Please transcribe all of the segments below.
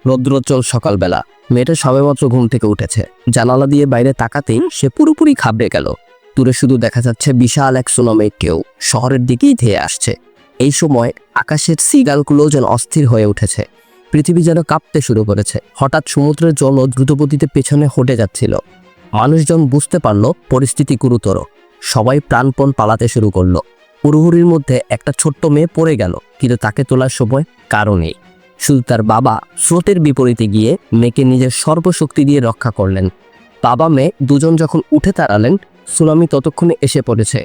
রৌদ্রোজ্জ্বল সকালবেলা। মেয়েটা সবেমাত্র ঘুম থেকে উঠেছে। জানালা দিয়ে বাইরে তাকাতেই সে পুরোপুরি ঘাবড়ে গেল। দূরে শুধু দেখা যাচ্ছে বিশাল এক সুনামির ঢেউ শহরের দিকেই ধেয়ে আসছে। এই সময় আকাশের সিগালগুলো যেন অস্থির হয়ে উঠেছে। পৃথিবী যেন কাঁপতে শুরু করেছে। হঠাৎ সমুদ্রের জল দ্রুতগতিতে পেছনে হটে যাচ্ছিল। মানুষজন বুঝতে পারল পরিস্থিতি গুরুতর। সবাই প্রাণপণ পালাতে শুরু করলো। হুড়োহুড়ির মধ্যে একটা ছোট্ট মেয়ে পড়ে গেল, কিন্তু তাকে তোলার সময় কারো নেই। শুধু তার বাবা স্রোতের বিপরীতে গিয়ে মেয়েকে নিজের সর্বশক্তি দিয়ে রক্ষা করলেন। বাবা মেয়ে দুজন যখন উঠে দাঁড়ালেন, সুনামি ততক্ষণে এসে পড়েছে।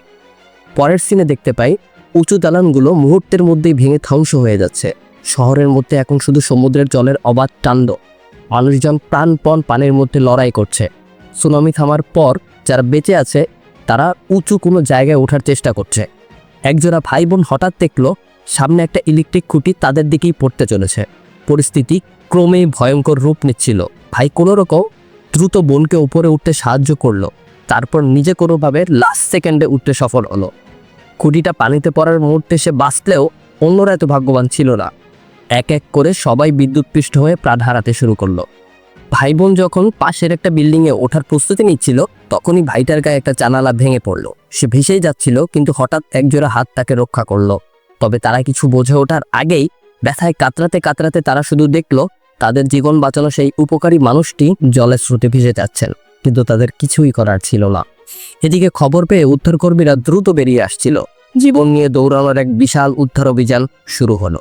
পরের সিনে দেখতে পাই উঁচু দালানগুলো মুহূর্তের মধ্যেই ভেঙে ধ্বংস হয়ে যাচ্ছে। শহরের মধ্যে এখন শুধু সমুদ্রের জলের অবাধ টান্ড। মানুষজন প্রাণপণ পানির মধ্যে লড়াই করছে। সুনামি থামার পর যারা বেঁচে আছে তারা উঁচু কোনো জায়গায় ওঠার চেষ্টা করছে। একজোড়া ভাই বোন হঠাৎ দেখলো সামনে একটা ইলেকট্রিক খুঁটি তাদের দিকেই পড়তে চলেছে। পরিস্থিতি ক্রমেই ভয়ঙ্কর রূপ নিচ্ছিল। ভাই কোনো রকম দ্রুত বোনকে উপরে উঠতে সাহায্য করলো। তারপর নিজে কোনোভাবে লাস্ট সেকেন্ডে উঠতে সফল হলো। খুঁটিটা পানিতে পড়ার মুহূর্তে সে বাঁচলেও অন্যরা এত ভাগ্যবান ছিল না। এক এক করে সবাই বিদ্যুৎপৃষ্ট হয়ে প্রাণ হারাতে শুরু করলো। ভাই বোন যখন পাশের একটা বিল্ডিংয়ে ওঠার প্রস্তুতি নিচ্ছিল, তখনই ভাইটার গায়ে একটা জানালা ভেঙে পড়লো। সে ভেসেই যাচ্ছিল, কিন্তু হঠাৎ একজোড়া হাত তাকে রক্ষা করলো। তবে তারা কিছু বোঝে ওঠার আগেই ব্যথায় কাতরাতে কাতরাতে তারা শুধু দেখলো তাদের জীবন বাঁচানো সেই উপকারী মানুষটি জলের স্রোতে ভেসে যাচ্ছেন, কিন্তু তাদের কিছুই করার ছিল না। এদিকে খবর পেয়ে উদ্ধারকর্মীরা দ্রুত বেরিয়ে আসছিল। জীবন নিয়ে দৌড়ানোর এক বিশাল উদ্ধার অভিযান শুরু হলো।